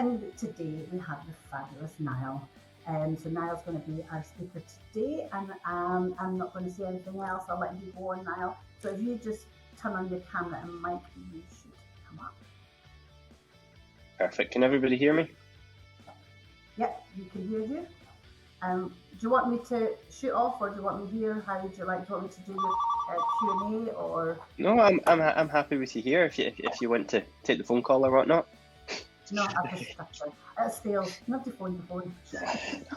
And today we have the fabulous Niall. So Niall's going to be our speaker today, and I'm not going to say anything else. I'll let you go on, Niall. So if you just turn on your camera and mic, you should come up. Perfect. Can everybody hear me? Yep, we can hear you. Do you want me to shoot off, or do you want me here? How would you like? Do you want me to do your Q&A, or? No, I'm happy with you here. If you want to take the phone call or whatnot. No, I've just stuck there. It's fails. Not to phone the phone.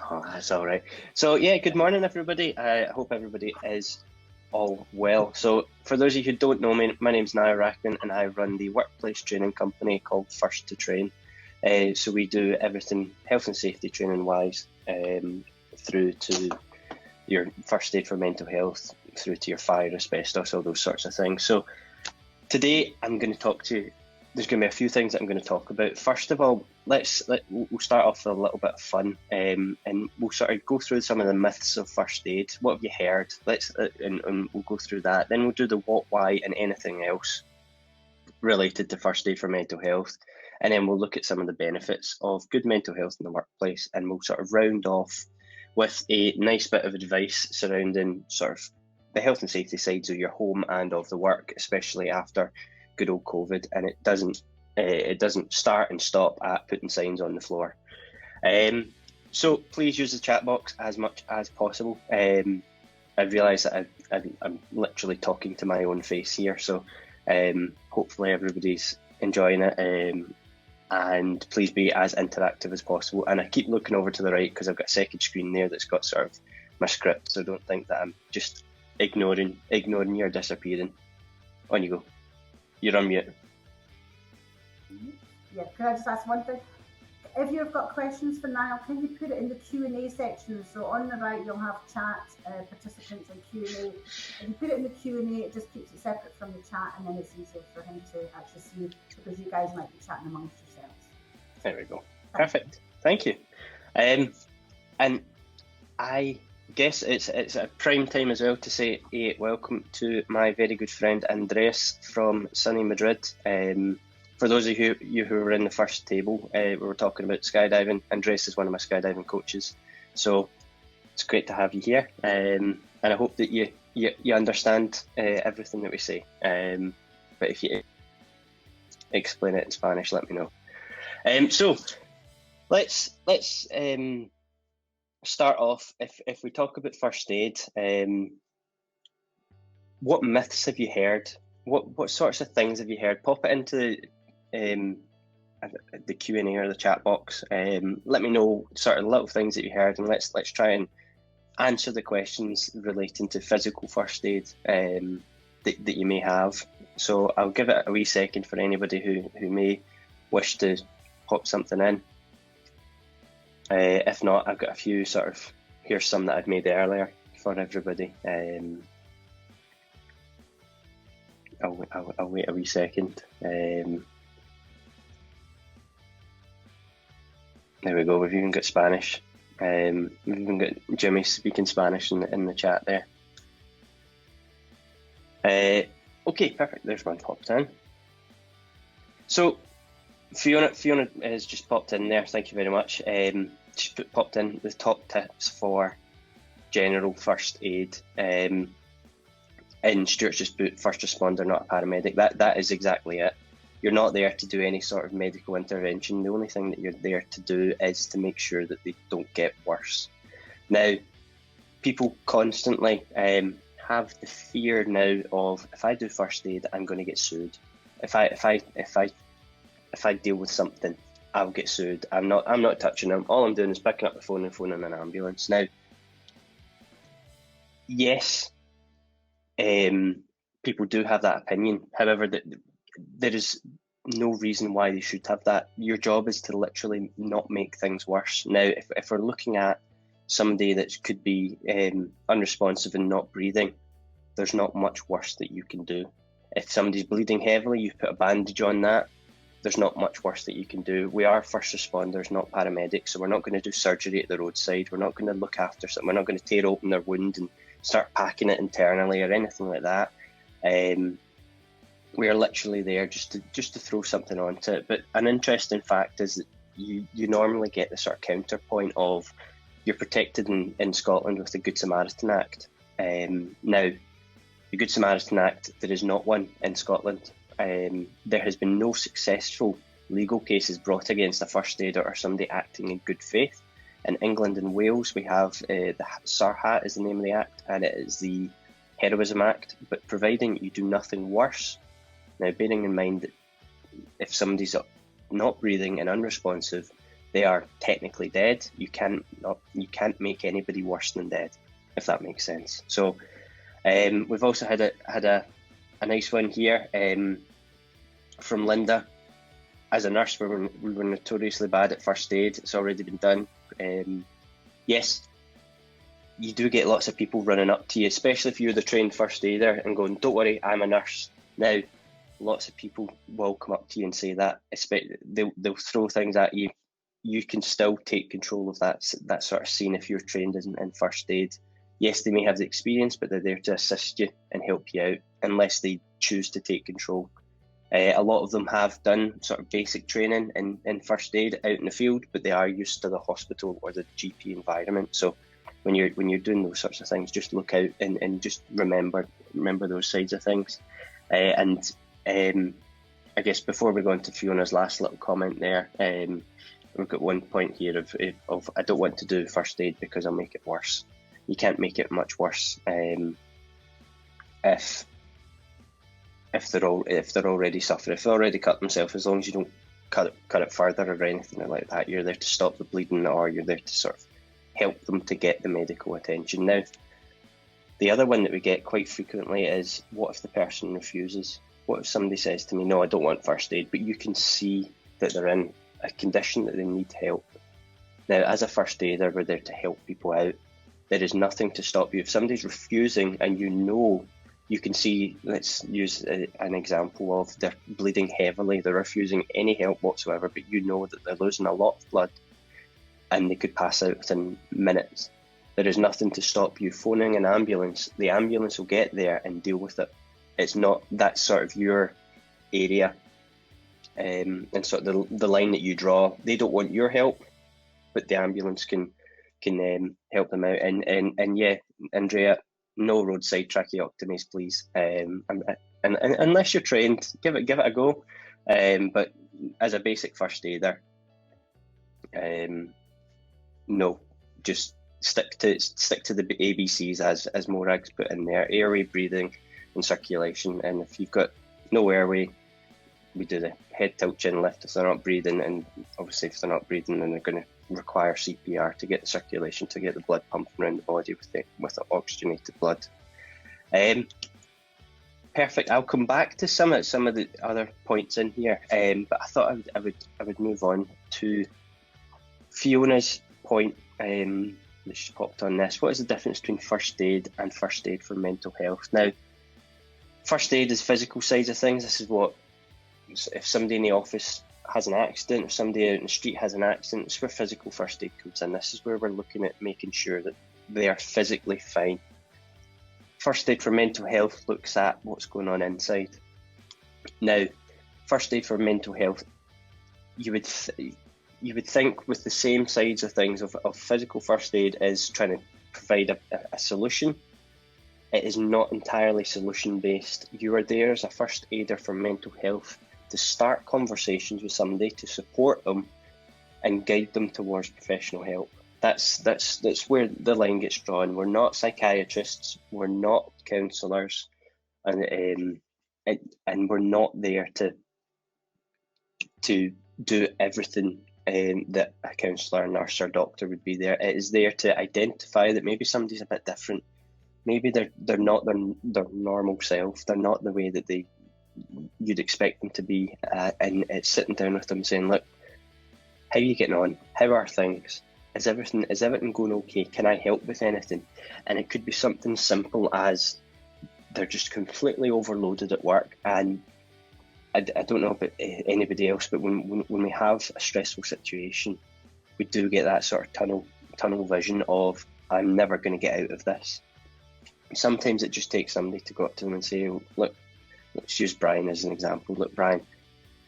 Oh, that's all right. So yeah, good morning, everybody. I hope everybody is all well. So for those of you who don't know me, my name's Niall Rachmann, and I run the workplace training company called First to Train. So we do everything health and safety training wise, through to your first aid for mental health, through to your fire, asbestos, all those sorts of things. So today I'm going to talk to you. There's going to be a few things that I'm going to talk about. First of all, we'll start off with a little bit of fun, and we'll sort of go through some of the myths of first aid. What have you heard? And we'll go through that. Then we'll do the what, why, and anything else related to first aid for mental health. And then we'll look at some of the benefits of good mental health in the workplace, and we'll sort of round off with a nice bit of advice surrounding sort of the health and safety sides of your home and of the work, especially after good old COVID, and it doesn't start and stop at putting signs on the floor. So please use the chat box as much as possible. I realise that I'm literally talking to my own face here, so hopefully everybody's enjoying it. And please be as interactive as possible. And I keep looking over to the right because I've got a second screen there that's got sort of my script, so don't think that I'm just ignoring you or disappearing. On you go. You're on mute. Yeah, can I just ask one thing? If you've got questions for Niall, can you put it in the Q&A section? So on the right, you'll have chat, participants, and Q&A. If you put it in the Q&A, it just keeps it separate from the chat, and then it's easier for him to actually see, because you guys might be chatting amongst yourselves. There we go. Perfect. Thank you. And I guess it's a prime time as well to say a welcome to my very good friend Andres from sunny Madrid. For those of you who were in the first table, we were talking about skydiving. Andres is one of my skydiving coaches, so it's great to have you here. And I hope that you understand everything that we say. But if you explain it in Spanish, let me know. So let's start off. If we talk about first aid, what myths have you heard? What sorts of things have you heard? Pop it into the Q&A or the chat box. Let me know sort of little things that you heard, and let's try and answer the questions relating to physical first aid that you may have. So I'll give it a wee second for anybody who may wish to pop something in. If not, I've got a few sort of, here's some that I've made earlier for everybody. I'll wait a wee second. There we go, we've even got Spanish. We've even got Jimmy speaking Spanish in the chat there. Okay, perfect, there's one popped in. So Fiona has just popped in there, thank you very much. She popped in the top tips for general first aid. And Stuart's just put first responder, not a paramedic. That is exactly it. You're not there to do any sort of medical intervention. The only thing that you're there to do is to make sure that they don't get worse. Now, people constantly have the fear now of, if I do first aid, I'm going to get sued. If I deal with something, I'll get sued. I'm not touching them. All I'm doing is picking up the phone and phoning an ambulance. Now, yes, people do have that opinion. However, there is no reason why they should have that. Your job is to literally not make things worse. Now, if we're looking at somebody that could be unresponsive and not breathing, there's not much worse that you can do. If somebody's bleeding heavily, you put a bandage on that. There's not much worse that you can do. We are first responders, not paramedics, so we're not going to do surgery at the roadside. We're not going to look after something. We're not going to tear open their wound and start packing it internally or anything like that. We are literally there just to throw something onto it. But an interesting fact is that you normally get the sort of counterpoint of you're protected in Scotland with the Good Samaritan Act. Now, the Good Samaritan Act, there is not one in Scotland. There has been no successful legal cases brought against a first aider or somebody acting in good faith. In England and Wales, we have the SARHAT is the name of the act, and it is the Heroism Act, but providing you do nothing worse. Now, bearing in mind that if somebody's not breathing and unresponsive, they are technically dead. You can't make anybody worse than dead, if that makes sense. So we've also had a nice one here from Linda. As a nurse, we were notoriously bad at first aid. It's already been done. Yes, you do get lots of people running up to you, especially if you're the trained first aider, and going, "Don't worry, I'm a nurse." Now, lots of people will come up to you and say that. They'll throw things at you. You can still take control of that sort of scene if you're trained in first aid. Yes, they may have the experience, but they're there to assist you and help you out, unless they choose to take control. A lot of them have done sort of basic training in first aid out in the field, but they are used to the hospital or the GP environment. So when you're doing those sorts of things, just look out and just remember those sides of things. I guess before we go into Fiona's last little comment there, we've got one point here of I don't want to do first aid because I'll make it worse. You can't make it much worse if they're already suffering, if they already cut themselves. As long as you don't cut it further or anything like that, you're there to stop the bleeding, or you're there to sort of help them to get the medical attention. Now, the other one that we get quite frequently is, what if the person refuses? What if somebody says to me, "No, I don't want first aid," but you can see that they're in a condition that they need help? Now, as a first aider, we're there to help people out. There is nothing to stop you. If somebody's refusing and you can see, let's use an example of they're bleeding heavily, they're refusing any help whatsoever, but you know that they're losing a lot of blood and they could pass out within minutes. There is nothing to stop you phoning an ambulance. The ambulance will get there and deal with it. It's not, that's sort of your area and sort of the line that you draw. They don't want your help, but the ambulance can help them out. And yeah, Andrea, no roadside tracheotomies, please. And unless you're trained, give it a go. But as a basic first aider, no, just stick to the ABCs as Morag's put in there: airway, breathing, and circulation. And if you've got no airway, we do the head tilt, chin lift if they're not breathing, and obviously if they're not breathing, then they're going to require CPR to get the circulation, to get the blood pumping around the body with the oxygenated blood. Perfect. I'll come back to some of the other points in here, but I thought I would move on to Fiona's point that she popped on this. What is the difference between first aid and first aid for mental health? Now, first aid is physical sides of things. This is what, if somebody in the office has an accident, if somebody out in the street has an accident, it's where physical first aid comes in. This is where we're looking at making sure that they are physically fine. First aid for mental health looks at what's going on inside. Now, first aid for mental health, you would think with the same sides of things of physical first aid is trying to provide a solution. It is not entirely solution based. You are there as a first aider for mental health to start conversations with somebody, to support them and guide them towards professional help. That's where the line gets drawn. We're not psychiatrists, we're not counsellors, and we're not there to do everything that a counsellor, nurse or doctor would be there. It is there to identify that maybe somebody's a bit different. Maybe they're not their normal self. They're not the way that you'd expect them to be, and it's sitting down with them saying, "Look, how are you getting on? How are things? Is everything going okay? Can I help with anything?" And it could be something simple as they're just completely overloaded at work, and I don't know about anybody else, but when we have a stressful situation, we do get that sort of tunnel vision of, I'm never going to get out of this. Sometimes it just takes somebody to go up to them and say, "Look, let's use Brian as an example. Look, Brian,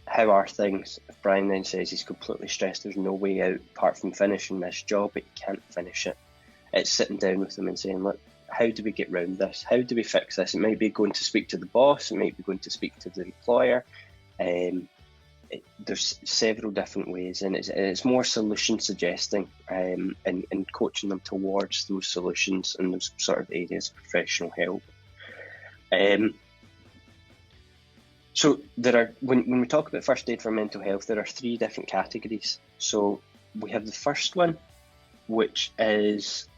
how are things? If Brian then says he's completely stressed, there's no way out apart from finishing this job, but he can't finish it. It's sitting down with them and saying, look, how do we get round this? How do we fix this? It might be going to speak to the boss, it might be going to speak to the employer. There's several different ways, and it's more solution suggesting and coaching them towards those solutions and those sort of areas of professional help. So there are, when we talk about first aid for mental health, there are 3 different categories. So we have the first one, which is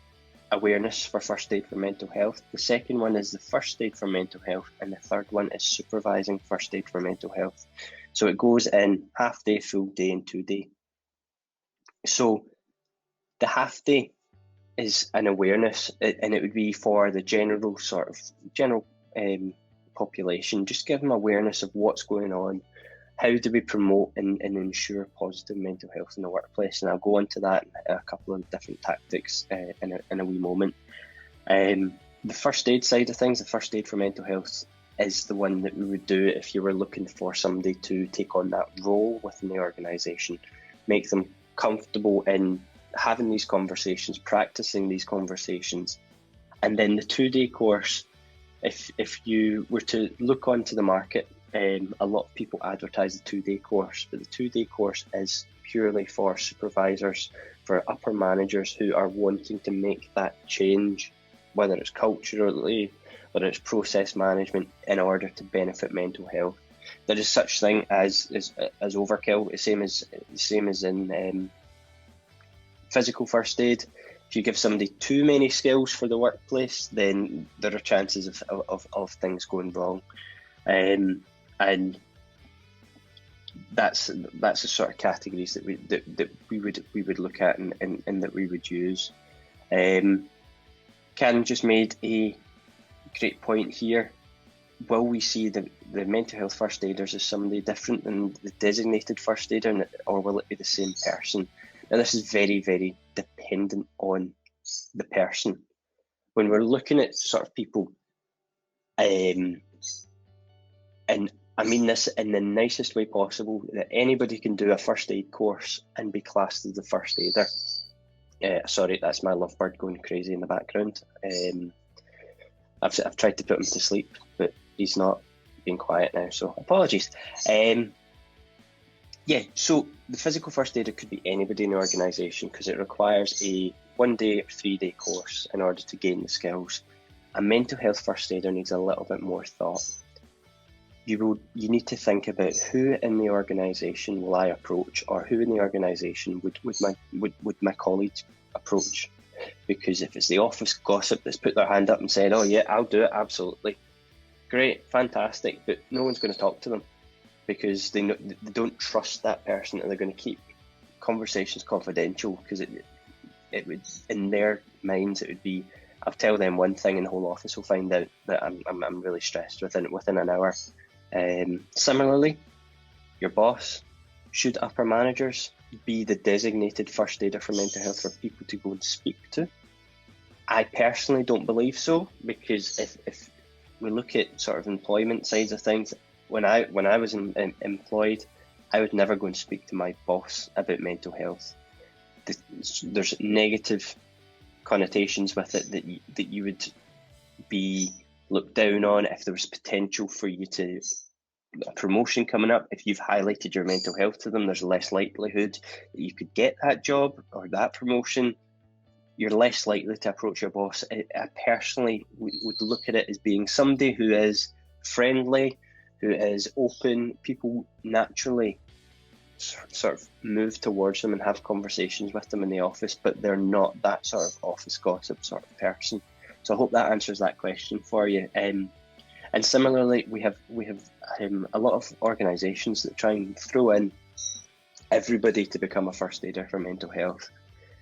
awareness for first aid for mental health. The second one is the first aid for mental health, and the third one is supervising first aid for mental health. So it goes in half day, full day, and 2 day. So the half day is an awareness, and it would be for the general population. Just give them awareness of what's going on. How do we promote and ensure positive mental health in the workplace? And I'll go into that in a couple of different tactics in a wee moment. The first aid side of things, the first aid for mental health, is the one that we would do if you were looking for somebody to take on that role within the organisation. Make them comfortable in having these conversations, practicing these conversations. And then the 2 day course, if you were to look onto the market, a lot of people advertise the 2 day course, but the 2 day course is purely for supervisors, for upper managers who are wanting to make that change, whether it's culturally, whether it's process management, in order to benefit mental health. There is such thing as overkill, the same as in physical first aid. If you give somebody too many skills for the workplace, then there are chances of things going wrong. And that's the sort of categories that we would look at and that we would use. Karen just made a great point here. Will we see the mental health first aiders as somebody different than the designated first aider, or will it be the same person? Now, this is very, very dependent on the person. When we're looking at sort of people, and I mean this in the nicest way possible, that anybody can do a first aid course and be classed as the first aider. Sorry, that's my lovebird going crazy in the background. I've tried to put him to sleep, but he's not being quiet now, so apologies. So the physical first aider could be anybody in the organisation, because it requires a 1 day or 3 day course in order to gain the skills. A mental health first aider needs a little bit more thought. You need to think about who in the organisation will I approach, or who in the organisation would my colleagues approach. Because if it's the office gossip that's put their hand up and said, oh yeah, I'll do it, absolutely, great, fantastic, but no one's going to talk to them, because they don't trust that person, and they're going to keep conversations confidential, because it would, in their minds, it would be, I'll tell them one thing and the whole office will find out that I'm really stressed within an hour. Similarly, your boss, should upper managers be the designated first aider for mental health for people to go and speak to? I personally don't believe so, because if we look at sort of employment sides of things, when I was employed, I would never go and speak to my boss about mental health. There's negative connotations with it that you would be looked down on if there was potential for you to a promotion coming up. If you've highlighted your mental health to them, there's less likelihood that you could get that job or that promotion. You're less likely to approach your boss. I personally would look at it as being somebody who is friendly, who is open. People naturally sort of move towards them and have conversations with them in the office, but they're not that sort of office gossip sort of person. So I hope that answers that question for you. And similarly, we have a lot of organisations that try and throw in everybody to become a first aider for mental health.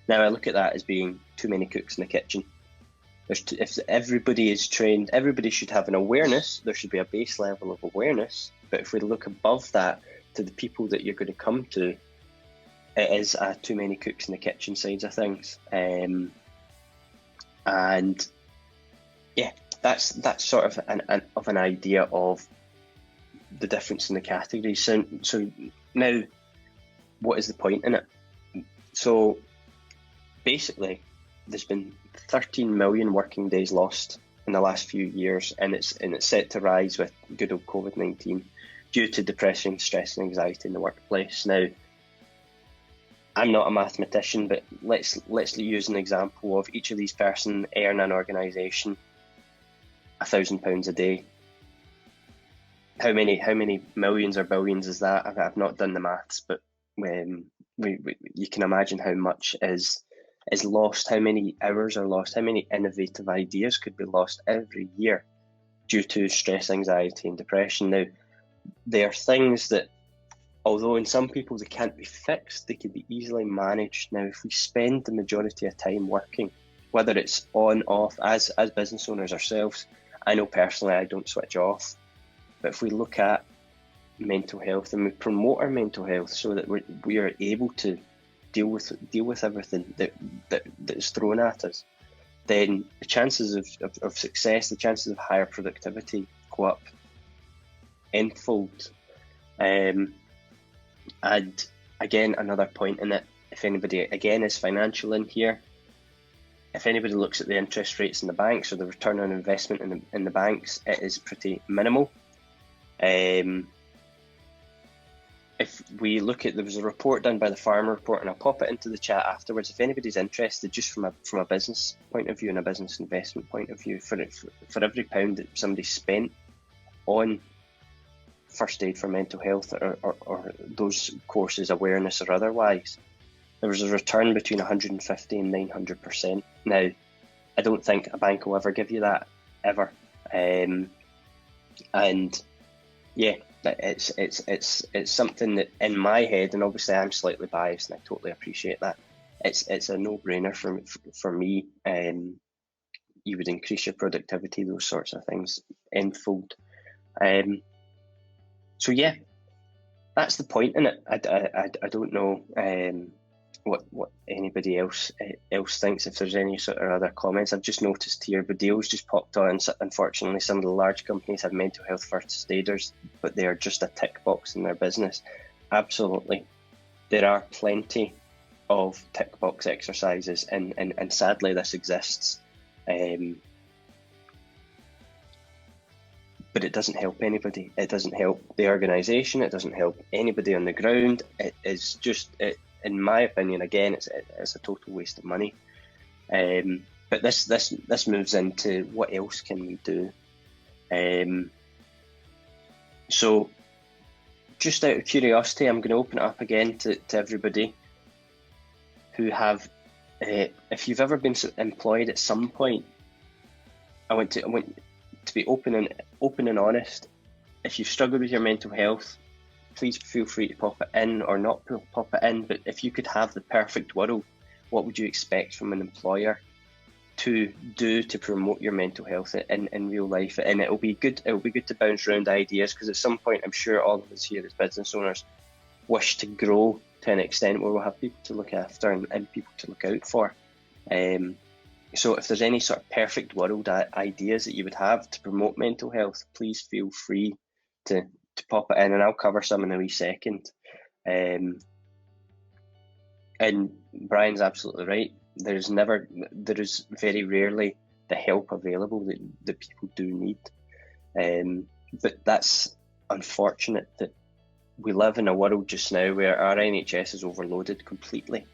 Now, I look at that as being too many cooks in the kitchen. If everybody is trained, everybody should have an awareness. There should be a base level of awareness. But if we look above that to the people that you're going to come to, it is too many cooks in the kitchen sides of things. And yeah, that's sort of an idea of the difference in the categories. So now, what is the point in it? So basically, there's been 13 million working days lost in the last few years, and it's set to rise with good old COVID-19 due to depression, stress, and anxiety in the workplace. Now, I'm not a mathematician, but let's use an example of each of these persons earn an organisation £1,000 a day. How many millions or billions is that? I've not done the maths, but you can imagine how much is lost, how many hours are lost, how many innovative ideas could be lost every year due to stress, anxiety, and depression. Now, they are things that, although in some people they can't be fixed, they can be easily managed. Now, if we spend the majority of time working, whether it's on, off, as business owners ourselves, I know personally I don't switch off, but if we look at mental health and we promote our mental health so that we are able to deal with everything that is thrown at us, then the chances of success, the chances of higher productivity go up n-fold. And again, another point in it, if anybody again is financial in here, if anybody looks at the interest rates in the banks or the return on investment in the banks, it is pretty minimal. If we look at, there was a report done by the Farmer Report, and I'll pop it into the chat afterwards if anybody's interested, just from a business point of view and a business investment point of view. For every pound that somebody spent on first aid for mental health or those courses, awareness or otherwise, there was a return between 150 and 900%. Now, I don't think a bank will ever give you that, ever. And yeah, it's something that in my head, and obviously I'm slightly biased and I totally appreciate that, it's a no-brainer for me. You would increase your productivity, those sorts of things, n-fold. So yeah, that's the point in it. I don't know what anybody else thinks. If there's any sort of other comments, I've just noticed here videos just popped on. So unfortunately, some of the large companies have mental health first aiders, but they are just a tick box in their business. Absolutely, there are plenty of tick box exercises, and sadly this exists. But it doesn't help anybody. It doesn't help the organisation. It doesn't help anybody on the ground. It is just, in my opinion, again, it's a total waste of money. But this moves into what else can we do. So, just out of curiosity, I'm going to open it up again to everybody who have, if you've ever been employed at some point, I want to be open and honest. If you've struggled with your mental health, please feel free to pop it in or not pop it in. But if you could have the perfect world, what would you expect from an employer to do to promote your mental health in real life? And it'll be good to bounce around ideas, because at some point I'm sure all of us here as business owners wish to grow to an extent where we'll have people to look after and people to look out for. So if there's any sort of perfect world ideas that you would have to promote mental health, please feel free to pop it in, and I'll cover some in a wee second. And Brian's absolutely right. There is very rarely the help available that people do need. But that's unfortunate that we live in a world just now where our NHS is overloaded completely.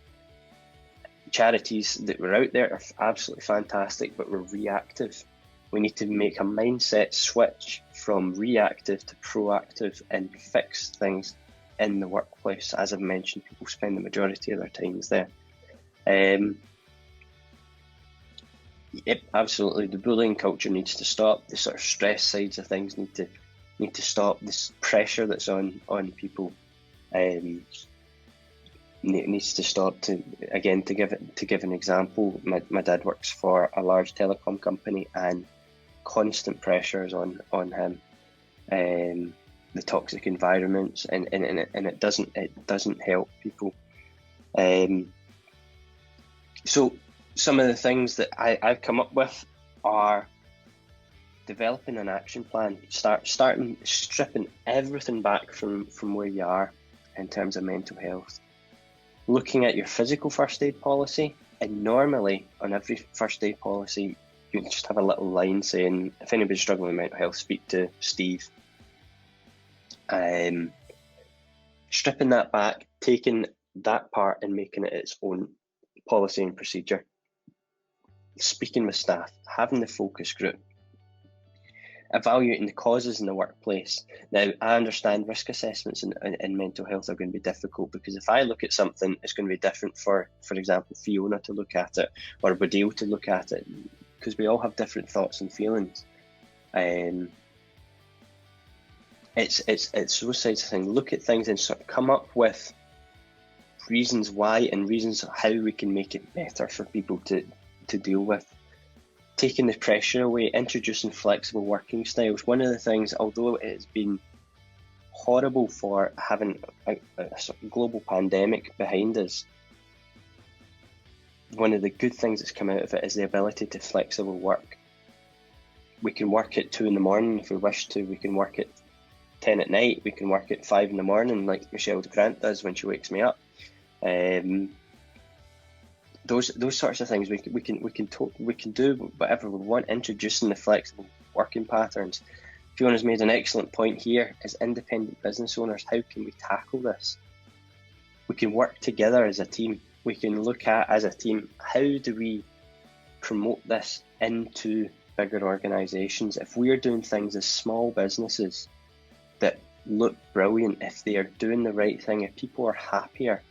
Charities that were out there are absolutely fantastic, but we're reactive. We need to make a mindset switch from reactive to proactive and fix things in the workplace. As I've mentioned, people spend the majority of their times there. Yep, absolutely. The bullying culture needs to stop. The sort of stress sides of things need to stop. This pressure that's on people needs to stop. To give an example, my dad works for a large telecom company, and constant pressures on him, the toxic environments, and it doesn't help people. So some of the things that I've come up with are developing an action plan, starting stripping everything back from where you are in terms of mental health. Looking at your physical first aid policy, and normally on every first aid policy, you'll just have a little line saying, if anybody's struggling with mental health, speak to Steve. Stripping that back, taking that part and making it its own policy and procedure. Speaking with staff, having the focus group, evaluating the causes in the workplace. Now, I understand risk assessments in mental health are going to be difficult, because if I look at something, it's going to be different for example, Fiona to look at it, or Badil to look at it, because we all have different thoughts and feelings. It's those sides of things. Look at things and sort of come up with reasons why and reasons how we can make it better for people to deal with. Taking the pressure away, introducing flexible working styles. One of the things, although it has been horrible for having a sort of global pandemic behind us, one of the good things that's come out of it is the ability to flexible work. We can work at 2 a.m. if we wish to, we can work at 10 at night, we can work at 5 a.m. like Michelle Grant does when she wakes me up. Those sorts of things we can do whatever we want, introducing the flexible working patterns. Fiona's made an excellent point here. As independent business owners, how can we tackle this? We can work together as a team. We can look at, as a team, how do we promote this into bigger organisations? If we're doing things as small businesses that look brilliant, if they are doing the right thing, if people are happier,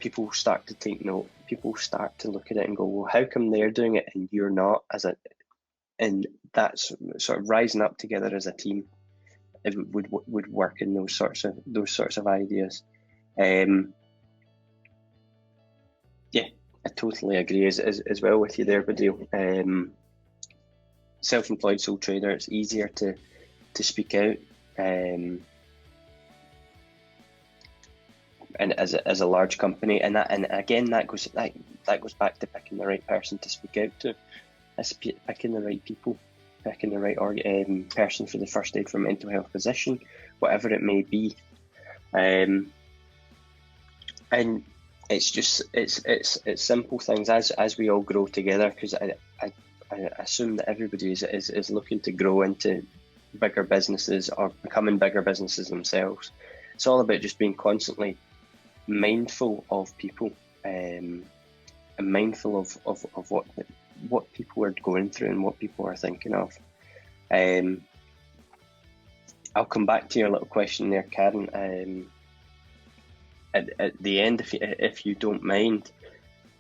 people start to take note. People start to look at it and go, well, how come they're doing it and you're not? And that's sort of rising up together as a team. It would work in those sorts of ideas. Yeah, I totally agree as well with you there, Badil. Self-employed sole trader, it's easier to speak out. And as a large company, and again that goes back to picking the right person to speak out to. That's picking the right people, picking the right person for the first aid for mental health position, whatever it may be. And it's just it's simple things as we all grow together, because I assume that everybody is looking to grow into bigger businesses or becoming bigger businesses themselves. It's all about just being constantly mindful of people, and mindful of what people are going through and what people are thinking of. I'll come back to your little question there, Karen, at the end, if you don't mind.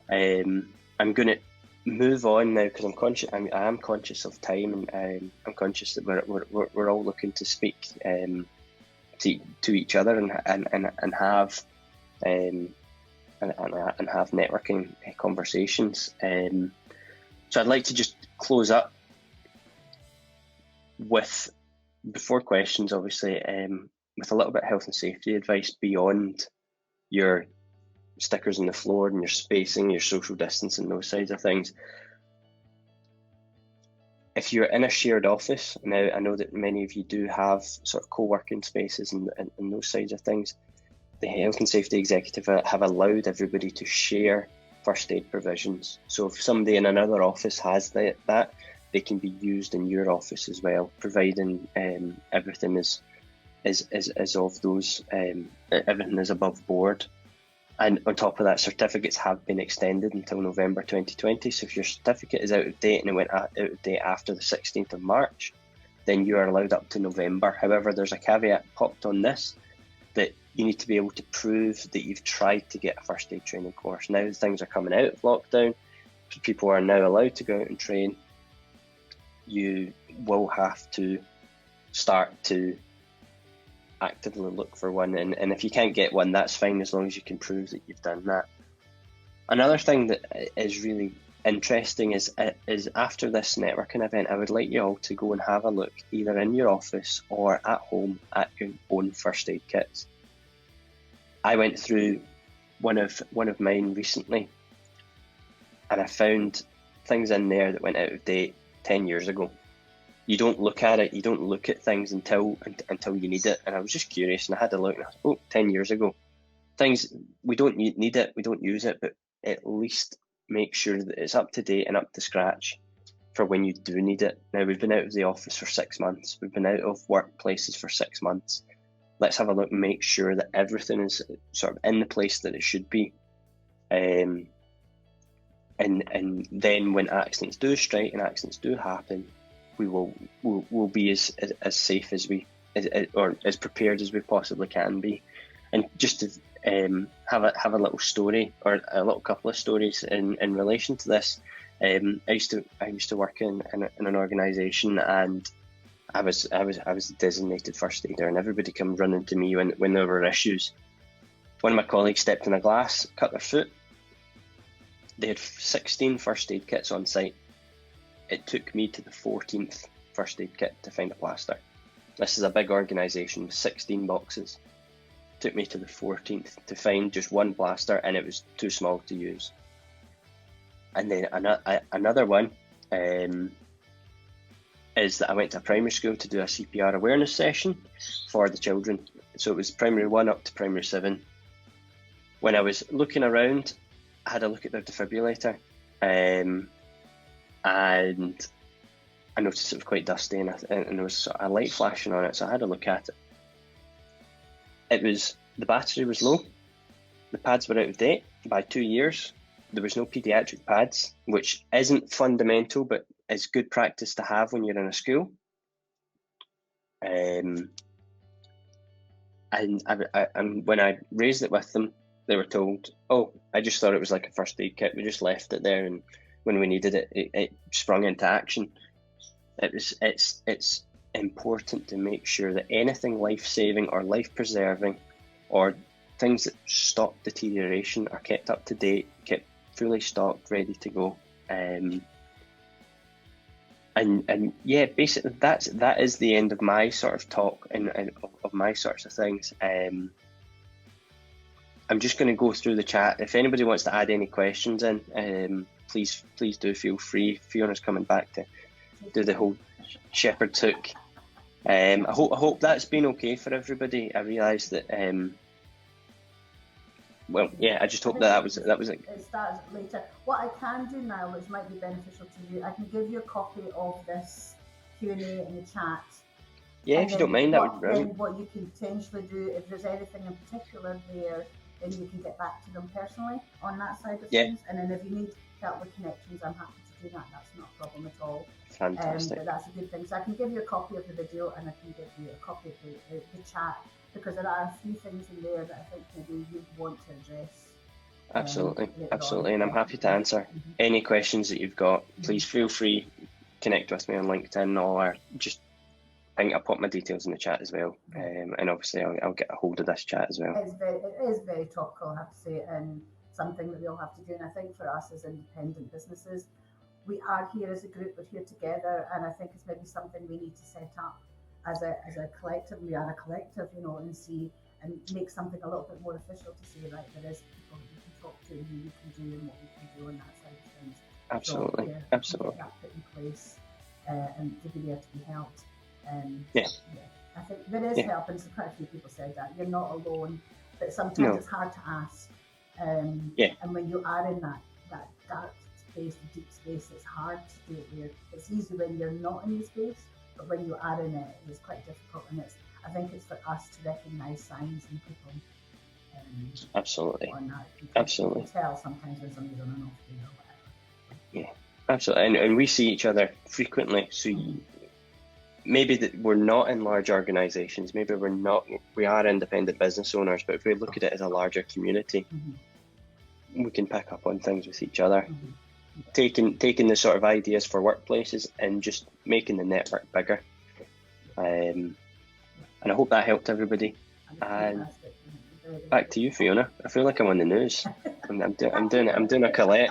I'm going to move on now, because I'm conscious. I am conscious of time, and I'm conscious that we're all looking to speak to each other and have and have networking conversations. So I'd like to just close up with, before questions, obviously, with a little bit of health and safety advice beyond your stickers on the floor and your spacing, your social distancing, those sides of things. If you're in a shared office, now I know that many of you do have sort of co-working spaces and those sides of things. The health and safety executive have allowed everybody to share first aid provisions. So if somebody in another office has that, they can be used in your office as well, providing everything is of those, everything is above board. And on top of that, certificates have been extended until November 2020. So if your certificate is out of date and it went out of date after the 16th of March, then you are allowed up to November. However, there's a caveat popped on this, that you need to be able to prove that you've tried to get a first aid training course. Now things are coming out of lockdown, people are now allowed to go out and train. You will have to start to actively look for one, and if you can't get one, that's fine, as long as you can prove that you've done that. Another thing that is really interesting is after this networking event, I would like you all to go and have a look either in your office or at home at your own first aid kits. I went through one of mine recently, and I found things in there that went out of date 10 years ago. you don't look at it, you don't look at things until you need it. And I was just curious, and I had a look, and I thought, 10 years ago, things, we don't need it, we don't use it, but at least make sure that it's up to date and up to scratch for when you do need it. Now, we've been out of the office for 6 months, we've been out of workplaces for 6 months. Let's have a look and make sure that everything is sort of in the place that it should be. And then when accidents do strike and accidents do happen, we'll be as safe as or as prepared as we possibly can be. And just to have a little story, or a little couple of stories in relation to this. I used to work in an organisation, and I was the designated first aider, and everybody come running to me when there were issues. One of my colleagues stepped in a glass, cut their foot. They had 16 first aid kits on site. It took me to the 14th first aid kit to find a plaster. This is a big organisation with 16 boxes. It took me to the 14th to find just one plaster, and it was too small to use. And then another one is that I went to a primary school to do a CPR awareness session for the children. So it was primary 1 up to primary 7. When I was looking around, I had a look at their defibrillator, and I noticed it was quite dusty, and there was a light flashing on it, so I had a look at it. The battery was low, the pads were out of date by 2 years, there was no paediatric pads, which isn't fundamental, but is good practice to have when you're in a school. And when I raised it with them, they were told, oh, I just thought it was like a first aid kit, we just left it there, and when we needed it, it sprung into action. It's important to make sure that anything life-saving or life-preserving or things that stop deterioration are kept up to date, kept fully stocked, ready to go. And yeah, basically that is the end of my sort of talk and of my sorts of things. I'm just going to go through the chat. If anybody wants to add any questions in, please do feel free. Fiona's coming back to do the whole shepherd's hook. I hope that's been okay for everybody. I realise that. Well, yeah, I just hope that was it. It starts later. What I can do now, which might be beneficial to you, I can give you a copy of this Q&A in the chat. Yeah, if you don't mind, that would be brilliant. Then what you can potentially do, if there's anything in particular there, then you can get back to them personally on that side of things. And then if you need help with connections, I'm happy to do that. That's not a problem at all. Fantastic. But that's a good thing. So I can give you a copy of the video, and I can give you a copy of the chat, because there are a few things in there that I think maybe you'd want to address. Absolutely, and I'm happy to answer any questions that you've got. Please feel free, connect with me on LinkedIn, or just I'll pop my details in the chat as well. And obviously I'll get a hold of this chat as well. It is very topical, I have to say, and something that we all have to do. And I think for us as independent businesses, we are here as a group, we're here together, and I think it's maybe something we need to set up as a collective. We are a collective, and see and make something a little bit more official to say, right, there is people that we can talk to, and who we can do, and what we can do on that side of things. Absolutely, so, yeah, absolutely. Get that put in place, and to be there to be helped. Yeah, I think there is help, and quite a few people said that you're not alone, but sometimes it's hard to ask. And when you are in that dark space, the deep space, it's hard to do it there. It's easy when you're not in the space, but when you are in it, it's quite difficult. And I think it's for us to recognise signs in people. Absolutely. On that. Absolutely. You can tell sometimes when somebody's on an off day or whatever. Yeah, absolutely. And we see each other frequently. So maybe that we're not in large organisations. Maybe we are independent business owners. But if we look at it as a larger community, we can pick up on things with each other. Taking the sort of ideas for workplaces and just making the network bigger. And I hope that helped everybody. And back to you, Fiona. I feel like I'm on the news. I'm doing a Colette.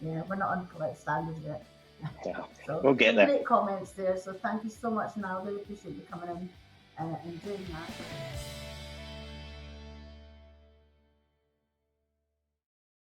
Yeah, we're not on Colette standards yet. Yeah, so, we'll get there. Great comments there. So thank you so much, Niall. I really appreciate you coming in and doing that.